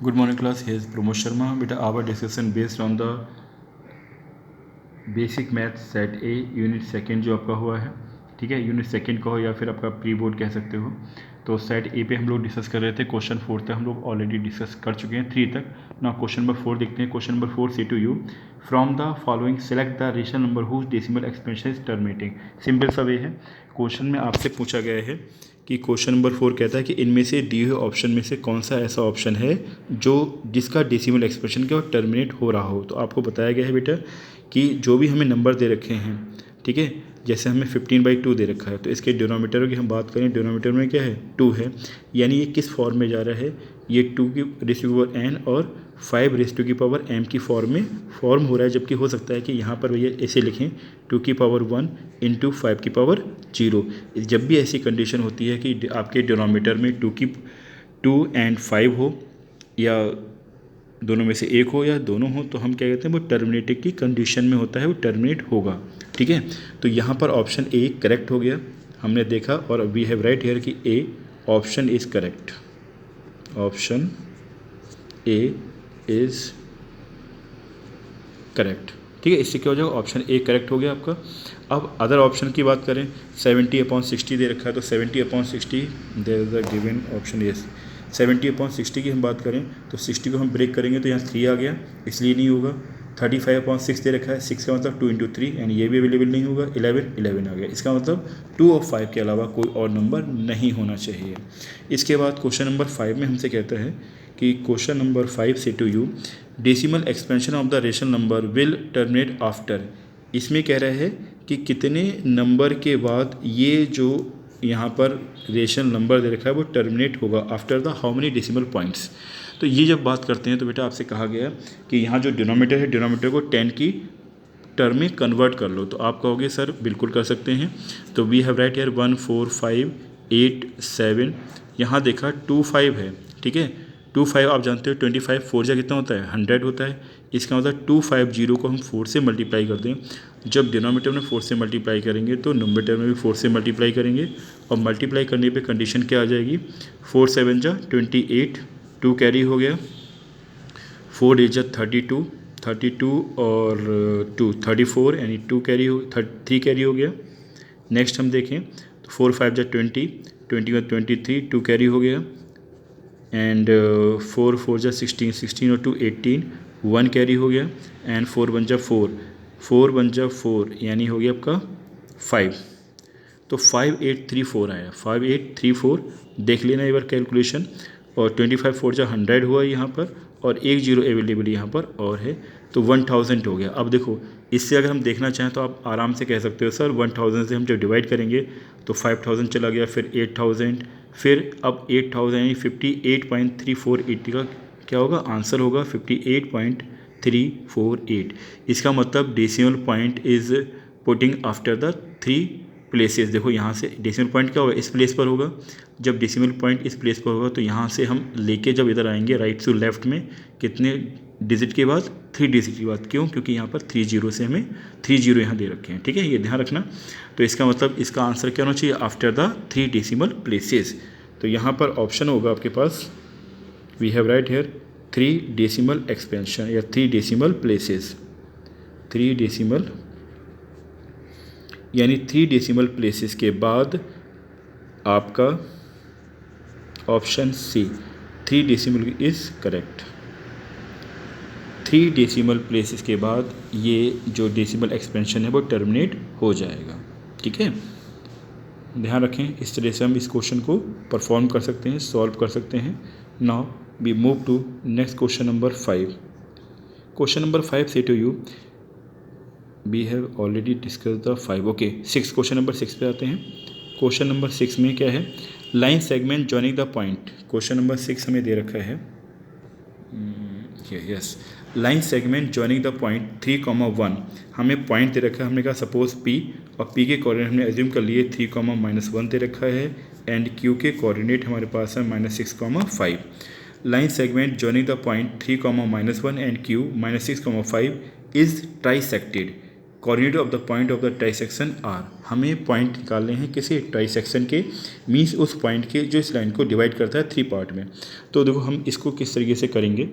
Good morning class, here is Pramod Sharma. Beta, our discussion based on the basic math set a unit second जो आपका हुआ है, ठीक है, unit second का हो या फिर आपका प्री बोर्ड कह सकते हो। तो सेट ए पे हम लोग डिस्कस कर रहे थे। क्वेश्चन 4 तक हम लोग ऑलरेडी डिस्कस कर चुके हैं, 3 तक ना। क्वेश्चन नंबर 4 देखते हैं। Question number 4 says to you from the following select the rational number whose decimal expansion is terminating. Simple सा वे है। क्वेश्चन में आपसे पूछा गया है कि क्वेश्चन नंबर 4 कहता है कि इनमें से दिए हुए ऑप्शन में से कौन सा ऐसा ऑप्शन है जो जिसका डेसिमल एक्सप्रेशन क्या टर्मिनेट हो रहा हो। तो आपको बताया गया है बेटा कि जो भी हमें नंबर दे रखे हैं, ठीक है, जैसे हमें 15/2 दे रखा है, तो इसके डिनोमिनेटर की हम बात करें, डिनोमिनेटर में क्या है 2 है, यानी ये किस फॉर्म में जा रहा है, ये 2 की रेज़ टू पावर n और 5 रेज़ टू पावर m की फॉर्म में फॉर्म हो रहा है। जबकि हो सकता है कि यहाँ पर भैया ऐसे लिखें 2 की पावर 1 इंटू 5 की पावर 0। जब भी ऐसी कंडीशन होती है कि आपके डिनोमिनेटर में 2 एंड 5 हो या दोनों में से एक हो या दोनों हो, तो हम क्या कहते हैं वो टर्मिनेटिंग की कंडीशन में होता है, वो टर्मिनेट होगा, ठीक है। तो यहाँ पर ऑप्शन ए करेक्ट हो गया, हमने देखा, और वी हैव राइट हियर कि A option is correct. Option A is correct, ठीक है। इससे क्या हो जाएगा, ऑप्शन ए करेक्ट हो गया आपका। अब अदर ऑप्शन की बात करें, 70/60 दे रखा है, तो 70/60 there is the given option yes. 70/60 की हम बात करें तो 60 को हम ब्रेक करेंगे तो यहाँ 3 आ गया, इसलिए नहीं होगा। 35/6 दे रखा है, 6 का मतलब 2 × 3 एंड ये भी अवेलेबल नहीं होगा। 11 आ गया, इसका मतलब 2 और 5 के अलावा कोई और नंबर नहीं होना चाहिए। इसके बाद क्वेश्चन नंबर 5 में हमसे कहता है कि question number 5 says to you decimal expansion of the rational number will terminate after. इसमें कह रहा है कि कितने नंबर के बाद ये जो यहाँ पर रेशनल नंबर दे रखा है वो टर्मिनेट होगा after the how many decimal points. तो ये जब बात करते हैं तो बेटा आपसे कहा गया कि यहाँ जो डिनोमिनेटर है, डिनोमिनेटर को 10 की टर्म में कन्वर्ट कर लो। तो आप कहोगे सर बिल्कुल कर सकते हैं। तो वी हैव राइट हियर 1 4 5 8 7, यहाँ देखा 2 5 है, ठीक है। 2 5 आप जानते हो 25 4 जा कितना होता है 100 होता है। इसका मतलब 250 को हम 4 से मल्टीप्लाई कर दें। जब डिनोमिनेटर में 4 से मल्टीप्लाई करेंगे तो नोमिनेटर में भी 4 से मल्टीप्लाई करेंगे, और मल्टीप्लाई करने पे कंडीशन क्या आ जाएगी, 4 7 जा 28, 2 कैरी हो गया, 4 8 जा 32 और 2 34 यानी 2 कैरी हो 3 कैरी हो गया। नेक्स्ट हम देखें तो 4 5 जा 20 का 23, 2 कैरी हो गया, एंड 4 4 जा 16 और 2 18, 1 कैरी हो गया, एंड 4 1 जा 4 1 जा 4 यानी हो गया आपका 5। तो 5834 आया, 5834 देख लेना एक बार कैलकुलेशन। और 25 4 जा 100 हुआ यहाँ पर, और एक जीरो अवेलेबल यहाँ पर और है, तो 1000 हो गया। अब देखो इससे अगर हम देखना चाहें तो आप आराम से कह सकते हो सर 1000 से हम जब डिवाइड करेंगे तो 5000 चला गया, फिर 8000, फिर अब 8000 यानी 58.348 का क्या होगा आंसर होगा 58.348। इसका मतलब decimal point is putting after the 3 places. देखो यहाँ से डेसिमल पॉइंट क्या होगा, इस प्लेस पर होगा। जब डेसिमल पॉइंट इस प्लेस पर होगा तो यहाँ से हम लेके जब इधर आएंगे राइट टू लेफ्ट में, कितने डिजिट के बाद 3 डिजिट के बाद। क्यों, क्योंकि यहाँ पर 30 से हमें 30 यहाँ दे रखे हैं, ठीक है, ये ध्यान रखना। तो इसका मतलब इसका आंसर क्या होना चाहिए, आफ्टर द 3 डेसिमल प्लेसेस। तो यहाँ पर ऑप्शन होगा आपके पास, we have right here 3 decimal expansion या 3 डेसिमल प्लेसेस, 3 डेसिमल यानी 3 डेसिमल प्लेसेस के बाद आपका option C 3 decimal is correct. 3 decimal places के बाद ये जो डेसिमल एक्सपेंशन है वो टर्मिनेट हो जाएगा, ठीक है। ध्यान रखें, इस तरह से हम इस क्वेश्चन को परफॉर्म कर सकते हैं, सॉल्व कर सकते हैं। Now we move to next question number 5। Question number 5 says to you we have already discuss the 5, okay 6। Question number 6 पे आते हैं। क्वेश्चन नंबर 6 में क्या है, line segment joining the point. Question number 6 हमें दे रखा है yes, line segment joining the point 3,1। हमें पॉइंट दे रखा है, हमने कहा सपोज P, और P के कोऑर्डिनेट हमने एज्यूम कर लिए 3,-1 दे रखा है, एंड Q के कोऑर्डिनेट हमारे पास है -6,5। Line segment joining the point 3,-1 and Q -6,5 is trisected. Coordinate of the point of the trisection are हमें पॉइंट निकालने हैं किसी ट्राइसेक्शन के, मीन्स उस पॉइंट के जो इस लाइन को डिवाइड करता है 3 पार्ट में। तो देखो हम इसको किस तरीके से करेंगे।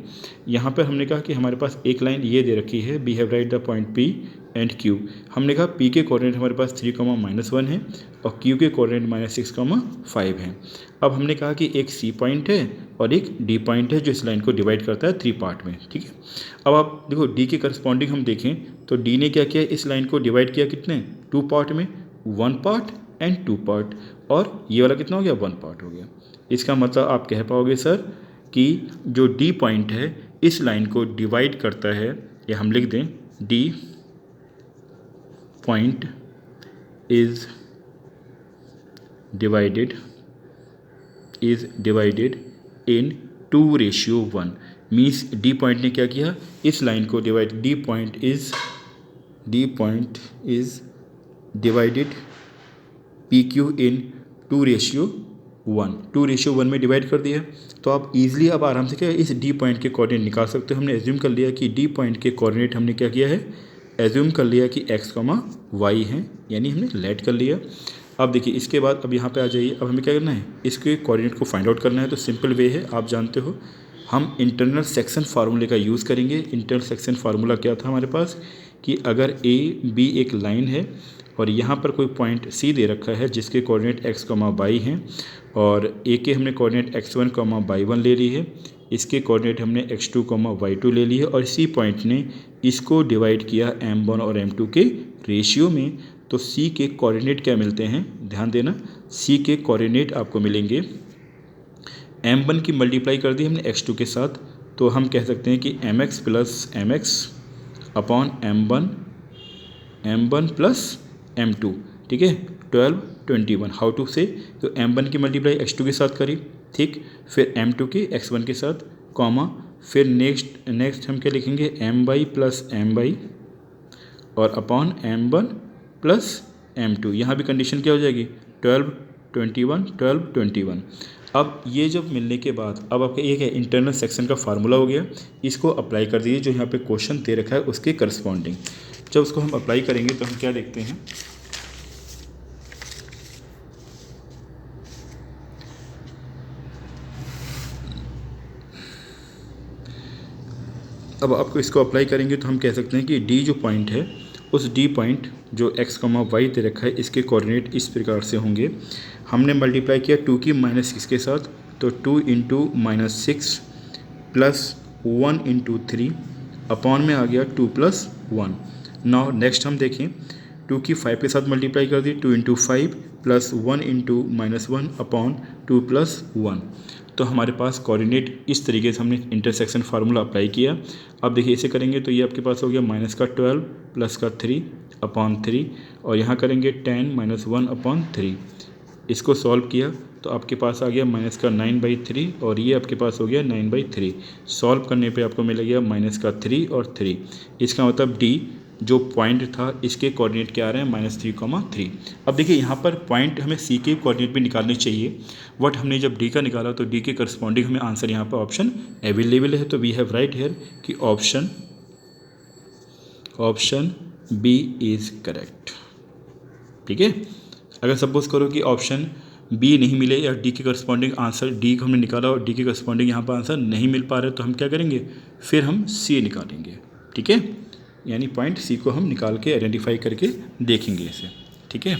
यहाँ पर हमने कहा कि हमारे पास एक लाइन ये दे रखी है, we have write the point P and Q। हमने कहा P के कोऑर्डिनेट हमारे पास 3, -1 है और Q के कोऑर्डिनेट -6, 5 है। अब हमने कहा कि एक C पॉइंट है और एक D पॉइंट है जो इस लाइन को डिवाइड करता है 3 पार्ट में, ठीक है। अब आप देखो D के करस्पॉन्डिंग हम देखें तो D ने क्या किया, इस लाइन को डिवाइड किया कितने 2 पार्ट में, 1 पार्ट एंड 2 पार्ट, और ये वाला कितना हो गया 1 पार्ट हो गया। इसका मतलब आप कह पाओगे सर कि जो D पॉइंट है इस लाइन को डिवाइड करता है, या हम लिख दें D point is divided in 2:1। Means D point ने क्या किया, इस लाइन को divide, D point is divided PQ इन 2:1, 2:1 में डिवाइड कर दिया। तो आप इजीली अब आराम से क्या इस D पॉइंट के कोऑर्डिनेट निकाल सकते हो। हमने एज्यूम कर लिया कि D पॉइंट के कोऑर्डिनेट हमने क्या किया है, एज्यूम कर लिया कि x, y हैं, यानी हमने लेट कर लिया। अब देखिए इसके बाद अब यहाँ पे आ जाइए, अब हमें क्या करना है, इसके कोऑर्डिनेट को फाइंड आउट करना है। तो सिंपल वे है, आप जानते हो हम इंटरनल सेक्शन फार्मूले का यूज़ करेंगे। इंटरनल सेक्शन फार्मूला क्या था हमारे पास कि अगर AB एक लाइन है और यहाँ पर कोई पॉइंट C दे रखा है जिसके कोऑर्डिनेट x, y हैं, और A के हमने कोऑर्डिनेट x1, y1 ले ली है, इसके कोऑर्डिनेट हमने x2, y2 ले ली है, और C पॉइंट ने इसको डिवाइड किया m1 और m2 के रेशियो में। तो C के कोऑर्डिनेट क्या मिलते हैं, ध्यान देना, C के कोऑर्डिनेट आपको मिलेंगे, m1 की मल्टीप्लाई कर दी हमने x2 के साथ, तो हम कह सकते हैं कि mx plus mx upon m1 plus m2, ठीक है, 12, 21। हाउ टू से, तो m1 की मल्टीप्लाई x2 के साथ करी, ठीक, फिर m2 के x1 के साथ, कॉमा, फिर नेक्स्ट हम क्या लिखेंगे my प्लस my और अपॉन m1 प्लस m2। यहाँ भी कंडीशन क्या हो जाएगी 12, 21, 12, 21। अब ये जब मिलने के बाद अब आपका एक है इंटरनल सेक्शन का फार्मूला हो गया, इसको अप्लाई कर दीजिए जो यहाँ पे क्वेश्चन दे रखा है उसके करस्पॉन्डिंग। जब उसको हम अप्लाई करेंगे तो हम क्या देखते हैं, अब आपको इसको अप्लाई करेंगे तो हम कह सकते हैं कि D जो पॉइंट है, उस D पॉइंट जो x, y दे रखा है, इसके कोऑर्डिनेट इस प्रकार से होंगे। हमने मल्टीप्लाई किया 2 की -6 के साथ, तो 2 × -6 प्लस 1 × 3 अपॉन में आ गया 2 + 1। नाउ नेक्स्ट हम देखें, 2 की 5 के साथ मल्टीप्लाई कर दी, 2 × 5 प्लस 1 × -1 अपॉन 2 + 1। तो हमारे पास कोऑर्डिनेट इस तरीके से हमने इंटरसेक्शन फार्मूला अप्लाई किया। अब देखिए इसे करेंगे तो ये आपके पास हो गया -12 प्लस 3 अपॉन 3, और यहाँ करेंगे 10 -1 अपॉन 3। इसको सॉल्व किया तो आपके पास आ गया -9/3, और ये आपके पास हो गया 9/3। सॉल्व करने पे आपको मिलेगा -3 और 3। इसका मतलब D जो पॉइंट था इसके कोऑर्डिनेट क्या आ रहे हैं -3, 3। अब देखिए यहाँ पर पॉइंट हमें C के कोऑर्डिनेट भी निकालने चाहिए, बट हमने जब D का निकाला तो D के करस्पॉन्डिंग हमें आंसर यहाँ पर ऑप्शन अवेलेबल है। तो वी हैव राइट हेयर कि ऑप्शन B इज़ करेक्ट, ठीक है। अगर सपोज करो कि ऑप्शन B नहीं मिले या D के करस्पॉन्डिंग आंसर, D हमने निकाला और D के करस्पॉन्डिंग यहाँ पर आंसर नहीं मिल पा रहे, तो हम क्या करेंगे, फिर हम C निकालेंगे, ठीक है, यानी पॉइंट C को हम निकाल के आइडेंटिफाई करके देखेंगे इसे, ठीक है।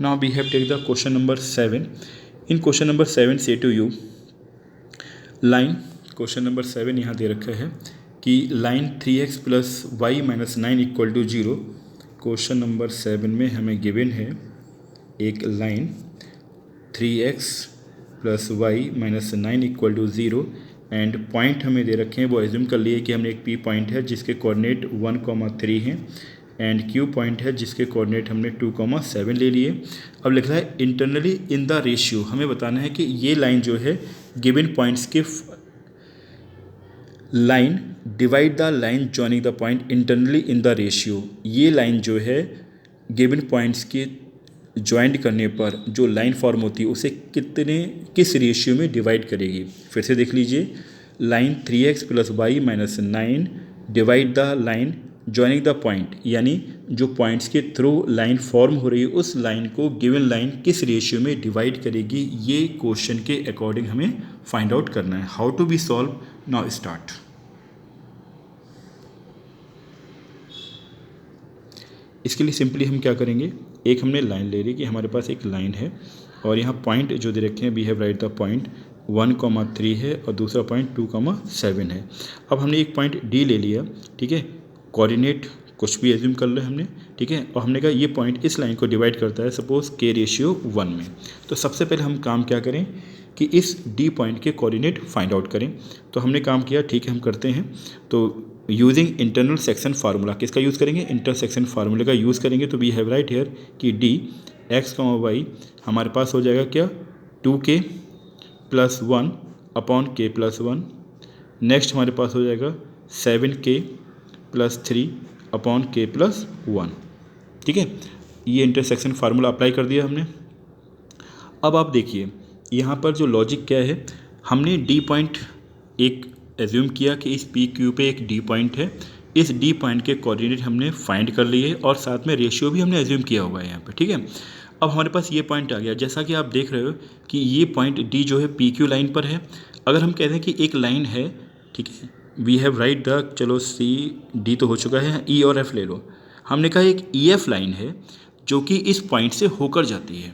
Now we have take the question number 7। In question number 7 says to you line, question number 7 यहाँ दे रखा है कि line 3x + y - 9 = 0। Question number 7 में हमें गिवन है एक line 3x + y - 9 = 0, and point हमें दे रखे हैं, वो एज्यूम कर लिए कि हमने एक P पॉइंट है जिसके कोऑर्डिनेट 1, 3 हैं, एंड Q पॉइंट है जिसके कोऑर्डिनेट हमने 2, 7 ले लिए। अब लिख रहा है इंटरनली इन द रेशियो, हमें बताना है कि ये लाइन जो है गिवन पॉइंट्स के line divide the line joining the point internally in the ratio. ये लाइन जो है गिवन पॉइंट्स के ज्वाइंट करने पर जो लाइन फॉर्म होती है उसे किस रेशियो में डिवाइड करेगी। फिर से देख लीजिए, line 3x + y - 9 divide the line joining the point, यानी जो पॉइंट्स के थ्रू लाइन फॉर्म हो रही है उस लाइन को गिवन लाइन किस रेशियो में डिवाइड करेगी, ये क्वेश्चन के अकॉर्डिंग हमें फाइंड आउट करना है। How to be solve, now start. इसके लिए सिंपली हम क्या करेंगे, एक हमने लाइन ले ली कि हमारे पास एक लाइन है और यहाँ पॉइंट जो दे रखे हैं, we have write the point 1,3 है और दूसरा पॉइंट 2,7 है। अब हमने एक पॉइंट डी ले लिया, ठीक है, कोऑर्डिनेट कुछ भी एज्यूम कर लो हमने, ठीक है, और हमने कहा ये पॉइंट इस लाइन को डिवाइड करता है सपोज के रेशियो 1 में। तो सबसे पहले हम काम क्या करें कि इस डी पॉइंट के कोऑर्डिनेट फाइंड आउट करें। तो हमने काम किया, ठीक है, हम करते हैं। तो यूजिंग इंटरनल सेक्शन फार्मूला, किसका यूज़ करेंगे, इंटरसेक्शन फार्मूले का यूज़ करेंगे। तो वी हैव राइट हेयर कि डी एक्स वाई हमारे पास हो जाएगा क्या, 2k + 1 अपॉन k + 1। नेक्स्ट हमारे पास हो जाएगा 7k + 3 अपॉन k + 1, ठीक है। ये इंटरसेक्शन फार्मूला अप्लाई कर दिया हमने। अब आप देखिए यहाँ पर जो लॉजिक क्या है, हमने डी पॉइंट एक एज्यूम किया कि इस पी क्यू पे एक डी पॉइंट है, इस डी पॉइंट के कोऑर्डिनेट हमने फाइंड कर लिए और साथ में रेशियो भी हमने एज्यूम किया हुआ है यहाँ पे, ठीक है। अब हमारे पास ये पॉइंट आ गया, जैसा कि आप देख रहे हो कि ये पॉइंट डी जो है पी क्यू लाइन पर है। अगर हम कहते हैं कि एक लाइन है, ठीक है, वी हैव राइट द, चलो सी डी तो हो चुका है, ई और एफ ले लो। हमने कहा एक ई एफ लाइन है जो कि इस पॉइंट से होकर जाती है।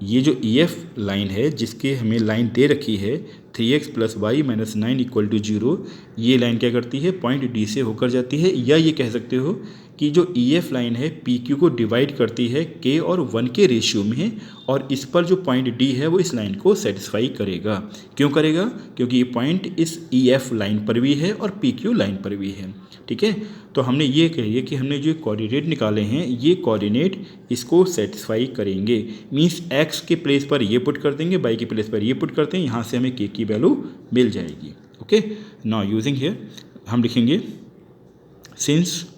ये जो ई एफ लाइन है जिसके हमें लाइन दे रखी है 3x + y - 9 = 0, ये लाइन क्या करती है, पॉइंट डी से होकर जाती है। या ये कह सकते हो कि जो ई एफ लाइन है पी क्यू को डिवाइड करती है k और 1 के रेशियो में, और इस पर जो पॉइंट डी है वो इस लाइन को सेटिस्फाई करेगा। क्यों करेगा, क्योंकि ये पॉइंट इस ई एफ लाइन पर भी है और पी क्यू लाइन पर भी है, ठीक है। तो हमने ये कहिए कि हमने जो कोऑर्डिनेट निकाले हैं ये कोऑर्डिनेट इसको सेटिस्फाई करेंगे। मींस एक्स के प्लेस पर ये पुट कर देंगे, वाई के प्लेस पर ये पुट करते हैं, यहाँ से हमें के की वैल्यू मिल जाएगी। ओके, नाउ यूजिंग हियर हम लिखेंगे since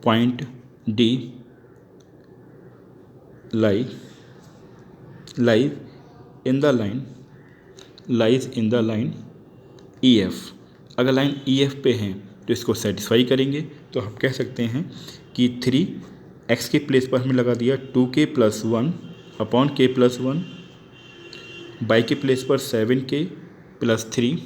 point D lies in the line E F. अगर लाइन ई एफ पे हैं तो इसको सेटिस्फाई करेंगे। तो हम कह सकते हैं कि 3x के प्लेस पर हमने लगा दिया 2k + 1 अपॉन k + 1, y के प्लेस पर 7k + 3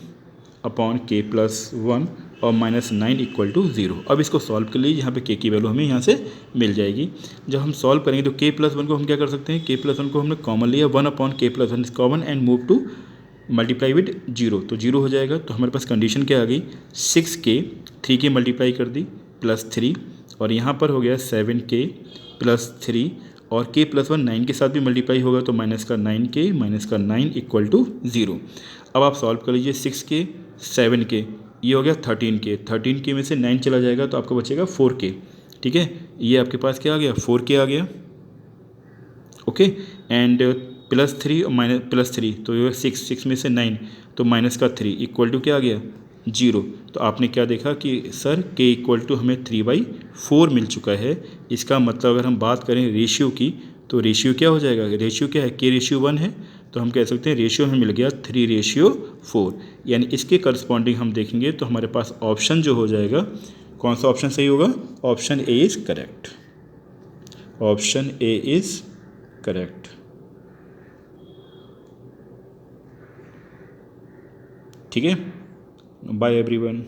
अपॉन k + 1 और -9 = 0। अब इसको सॉल्व कर लीजिए, यहाँ पे k की वैल्यू हमें यहाँ से मिल जाएगी। जब हम सॉल्व करेंगे तो k + 1 को हम क्या कर सकते हैं, k + 1 को हमने कॉमन लिया, 1 upon k + 1 is common and move to multiply with 0, तो 0 हो जाएगा। तो हमारे पास कंडीशन क्या आ गई, 6k 3k मल्टीप्लाई कर दी +3, और यहाँ पर हो गया 7k + 3 और k + 1 9 के साथ भी मल्टीप्लाई होगा तो -9k - 9 = 0। अब आप सॉल्व कर लीजिए, 6k 7k ये हो गया 13k, 13k में से 9 चला जाएगा तो आपको बचेगा 4k, ठीक है। ये आपके पास क्या आ गया, 4k आ गया। ओके, एंड +3 और -3 तो ये 6 में से 9 तो -3 = क्या आ गया, 0। तो आपने क्या देखा कि सर k = हमें 3/4 मिल चुका है। इसका मतलब अगर हम बात करें रेशियो की तो रेशियो क्या हो जाएगा, रेशियो क्या है, k रेशियो 1 है, तो हम कह सकते हैं रेशियो हमें मिल गया 3:4। यानी इसके करस्पॉन्डिंग हम देखेंगे तो हमारे पास ऑप्शन जो हो जाएगा, कौन सा ऑप्शन सही होगा, option A is correct, option A is correct, ठीक है। Bye everyone.